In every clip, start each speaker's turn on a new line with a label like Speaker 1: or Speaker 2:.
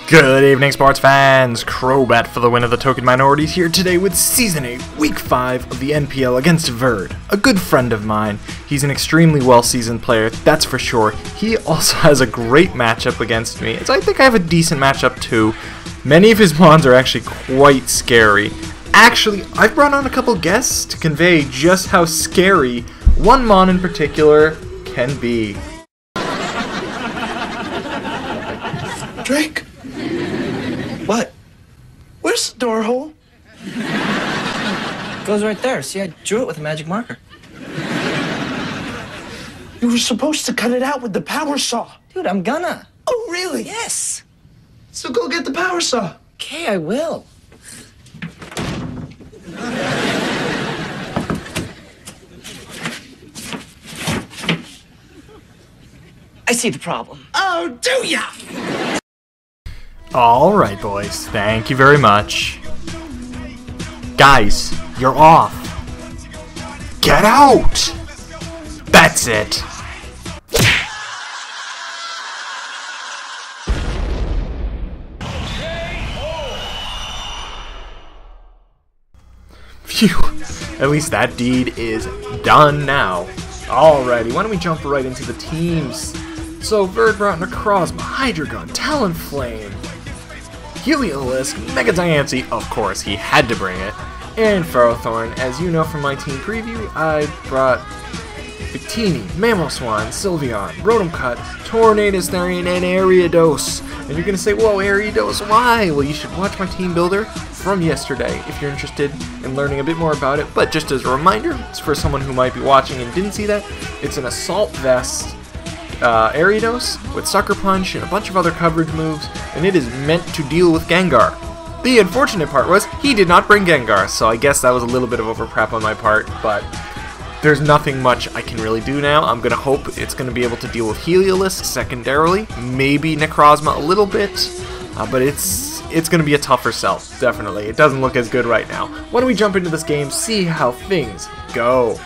Speaker 1: Good evening, sports fans! Crobat for the win of the Token Minorities here today with Season 8, Week 5 of the NPL against Verd, a good friend of mine. He's an extremely well-seasoned player, that's for sure. He also has a great matchup against me, so I think I have a decent matchup too. Many of his mons are actually quite scary. Actually, I've brought on a couple guests to convey just how scary one mon in particular can be.
Speaker 2: Drake? What? Where's the door hole?
Speaker 3: Goes right there. See, I drew it with a magic marker.
Speaker 2: You were supposed to cut it out with the power saw.
Speaker 3: Dude, I'm gonna.
Speaker 2: Oh, really?
Speaker 3: Yes.
Speaker 2: So go get the power saw.
Speaker 3: Okay, I will. I see the problem.
Speaker 2: Oh, do ya?
Speaker 1: Alright, boys. Thank you very much. Guys, you're off. Get out! That's it. Phew. At least that deed is done now. Alrighty, why don't we jump right into the teams? So, Verd brought Necrozma, Hydreigon, Talonflame, Heliolisk, Mega Diancie, of course, he had to bring it, and Ferrothorn. As you know from my team preview, I brought Victini, Mamoswine, Sylveon, Rotomcut, Tornadus, Therian, and Ariados. And you're going to say, whoa, Ariados, why? Well, you should watch my team builder from yesterday if you're interested in learning a bit more about it. But just as a reminder, it's for someone who might be watching and didn't see that, it's an Assault Vest Ariados with Sucker Punch and a bunch of other coverage moves, and it is meant to deal with Gengar. The unfortunate part was he did not bring Gengar, so I guess that was a little bit of overprep on my part, but there's nothing much I can really do now. I'm going to hope it's going to be able to deal with Heliolisk secondarily, maybe Necrozma a little bit, but it's going to be a tougher sell, definitely. It doesn't look as good right now. Why don't we jump into this game, see how things go.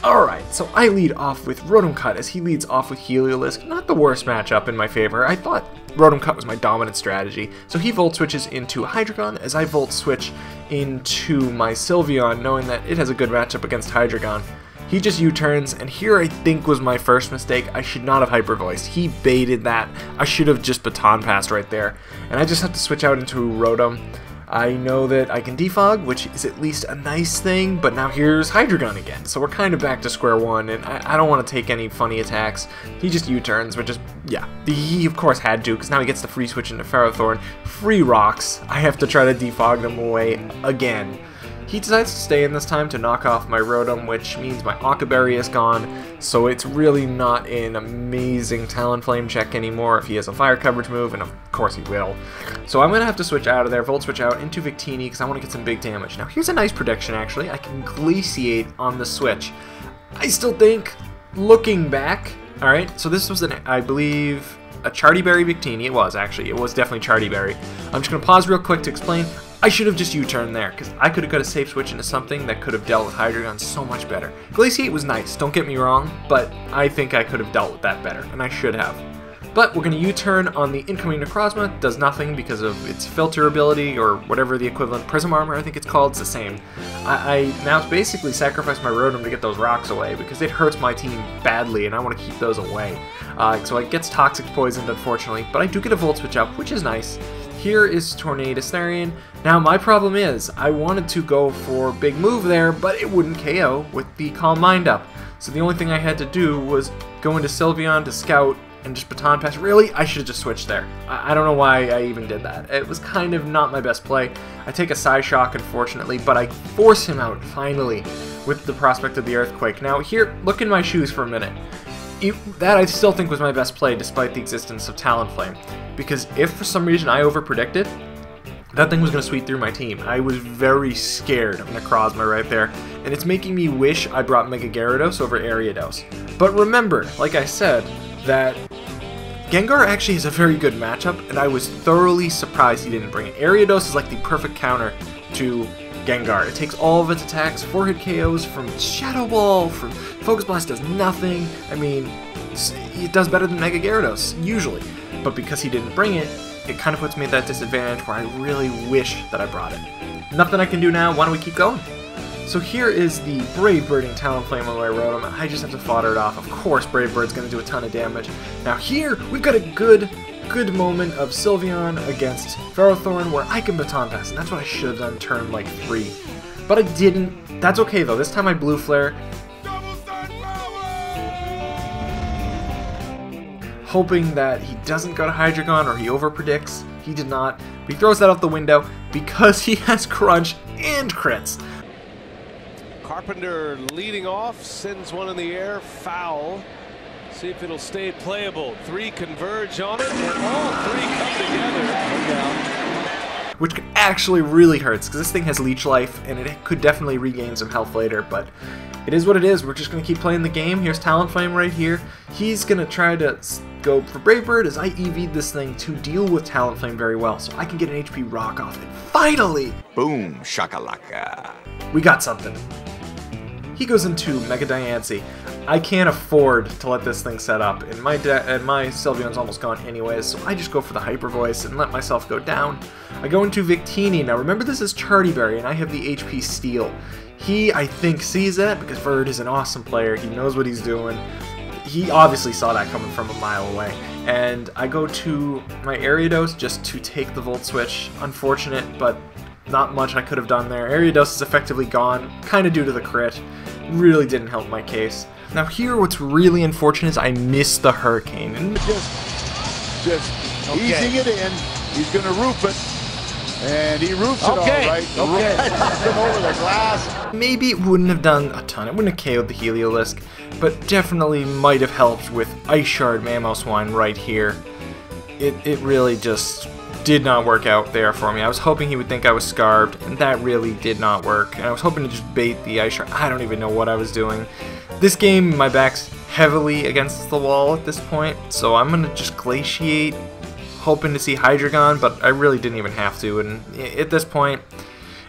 Speaker 1: Alright, so I lead off with Rotomcut as he leads off with Heliolisk. Not the worst matchup in my favor. I thought Rotomcut was my dominant strategy. So he Volt Switches into Hydreigon as I Volt Switch into my Sylveon, knowing that it has a good matchup against Hydreigon. He just U-turns, and here I think was my first mistake. I should not have Hyper Voiced. He baited that. I should have just Baton Passed right there. And I just have to switch out into Rotom. I know that I can defog, which is at least a nice thing, but now here's Hydreigon again, so we're kind of back to square one, and I don't want to take any funny attacks. He just U-turns, which is, yeah, he of course had to, because now he gets the free switch into Ferrothorn. Free rocks. I have to try to defog them away again. He decides to stay in this time to knock off my Rotom, which means my Occaberry is gone, so it's really not an amazing Talonflame check anymore if he has a fire coverage move, and of course he will. So I'm going to have to switch out of there, Volt Switch out into Victini, because I want to get some big damage. Now here's a nice prediction actually, I can Glaciate on the switch. I still think, looking back, alright, so this was, I believe, a Chartyberry Victini. It was definitely Chartyberry. I'm just going to pause real quick to explain. I should have just U-turned there, because I could have got a safe switch into something that could have dealt with Hydreigon so much better. Glaciate was nice, don't get me wrong, but I think I could have dealt with that better, and I should have. But we're going to U-turn on the incoming Necrozma, does nothing because of its filter ability, or whatever the equivalent, Prism Armor I think it's called, it's the same. I now basically sacrifice my Rotom to get those rocks away, because it hurts my team badly, and I want to keep those away. So it gets Toxic Poisoned, unfortunately, but I do get a Volt Switch up, which is nice. Here is Tornadus Therian. Now my problem is, I wanted to go for big move there, but it wouldn't KO with the Calm Mind up. So the only thing I had to do was go into Sylveon to scout and just Baton Pass. Really? I should have just switched there. I don't know why I even did that. It was kind of not my best play. I take a Psyshock, unfortunately, but I force him out, finally, with the prospect of the Earthquake. Now here, look in my shoes for a minute. That I still think was my best play, despite the existence of Talonflame. Because if for some reason I overpredicted, that thing was going to sweep through my team. I was very scared of Necrozma right there, and it's making me wish I brought Mega Gyarados over Ariados. But remember, like I said, that Gengar actually has a very good matchup, and I was thoroughly surprised he didn't bring it. Ariados is like the perfect counter to Gengar. It takes all of its attacks, 4-hit KOs from Shadow Ball, from Focus Blast does nothing. I mean, it does better than Mega Gyarados, usually. But because he didn't bring it, it kind of puts me at that disadvantage where I really wish that I brought it. Nothing I can do now, why don't we keep going? So here is the Brave Birding Talonflame on the way I rode him. I just have to fodder it off. Of course Brave Bird's going to do a ton of damage. Now here, we've got a good moment of Sylveon against Ferrothorn where I can Baton Pass, and that's what I should have done turn like 3. But I didn't. That's okay though, this time I Blue Flare. Hoping that he doesn't go to Hydreigon or he overpredicts. He did not. But he throws that out the window because he has Crunch and crits.
Speaker 4: Carpenter leading off, sends one in the air, foul. See if it'll stay playable. 3 converge on it, and all 3 come together.
Speaker 1: Which actually really hurts because this thing has Leech Life and it could definitely regain some health later, but it is what it is. We're just going to keep playing the game. Here's Talonflame right here. He's going to try to go for Brave Bird as I EV'd this thing to deal with Talonflame very well so I can get an HP Rock off. And finally,
Speaker 5: boom, shakalaka.
Speaker 1: We got something. He goes into Mega Diancie. I can't afford to let this thing set up, and my Sylveon's almost gone anyways, so I just go for the Hyper Voice and let myself go down. I go into Victini. Now remember this is Charty Berry, and I have the HP Steel. He, I think, sees that because Verd is an awesome player. He knows what he's doing. He obviously saw that coming from a mile away. And I go to my Ariados just to take the Volt Switch. Unfortunate, but not much I could have done there. Ariados is effectively gone, kind of due to the crit. Really didn't help my case. Now here, what's really unfortunate is I missed the Hurricane. And
Speaker 6: just easing it in. He's going to roof it. And he roofs it all right. Right over the glass.
Speaker 1: Maybe it wouldn't have done a ton. It wouldn't have KO'd the Heliolisk, but definitely might have helped with Ice Shard Mamoswine right here. It really just did not work out there for me. I was hoping he would think I was Scarved, and that really did not work. And I was hoping to just bait the Ice Shard. I don't even know what I was doing. This game, my back's heavily against the wall at this point, so I'm going to just Glaciate, hoping to see Hydreigon, but I really didn't even have to. And at this point,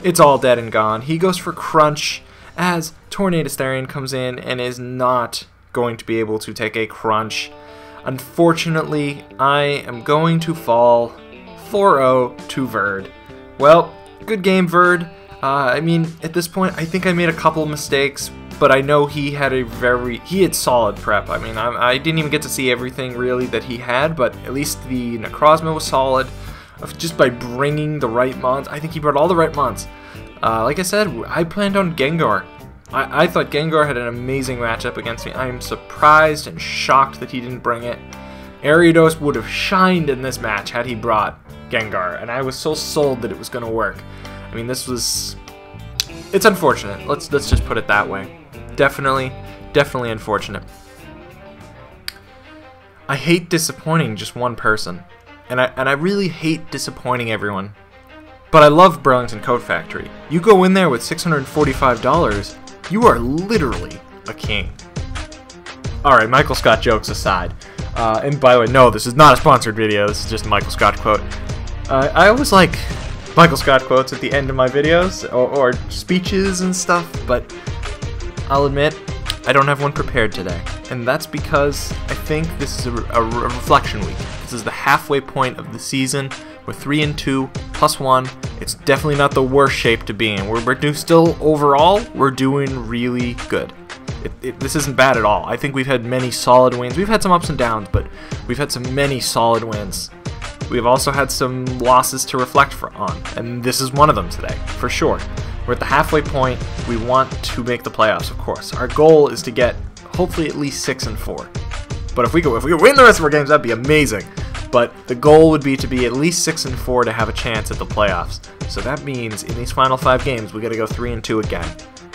Speaker 1: it's all dead and gone. He goes for Crunch as Tornadus Therian comes in and is not going to be able to take a Crunch. Unfortunately, I am going to fall 4-0 to Verd. Well, good game, Verd. I mean, at this point, I think I made a couple mistakes, but I know he had solid prep. I mean, I didn't even get to see everything really that he had, but at least the Necrozma was solid. Just by bringing the right mons, I think he brought all the right mons. Like I said, I planned on Gengar. I thought Gengar had an amazing matchup against me. I am surprised and shocked that he didn't bring it. Ariados would have shined in this match had he brought Gengar, and I was so sold that it was going to work. I mean, it's unfortunate. Let's just put it that way. Definitely unfortunate. I hate disappointing just one person, and I really hate disappointing everyone. But I love Burlington Coat Factory. You go in there with $645, you are literally a king. Alright, Michael Scott jokes aside. And by the way, no, this is not a sponsored video, this is just a Michael Scott quote. I always like Michael Scott quotes at the end of my videos, or speeches and stuff, but I'll admit, I don't have one prepared today. And that's because I think this is a reflection week. This is the halfway point of the season. We're 3-2, +1. It's definitely not the worst shape to be in. We're still, overall, we're doing really good. This isn't bad at all. I think we've had many solid wins. We've had some ups and downs, but we've had many solid wins. We've also had some losses to reflect on, and this is one of them today, for sure. We're at the halfway point. We want to make the playoffs, of course. Our goal is to get, hopefully, at least 6-4. But if we win the rest of our games, that'd be amazing. But the goal would be to be at least 6-4 to have a chance at the playoffs. So that means in these final 5 games, we got to go 3-2 again.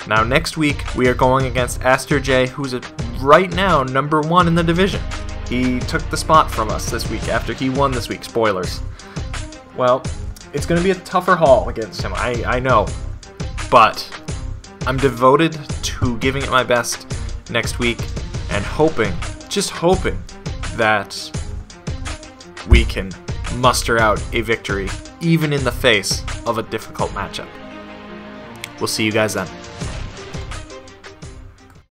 Speaker 1: Now next week, we are going against Aster J, who's right now #1 in the division. He took the spot from us this week after he won this week. Spoilers. Well, it's going to be a tougher haul against him, I know. But I'm devoted to giving it my best next week and hoping, just hoping, that we can muster out a victory even in the face of a difficult matchup. We'll see you guys then.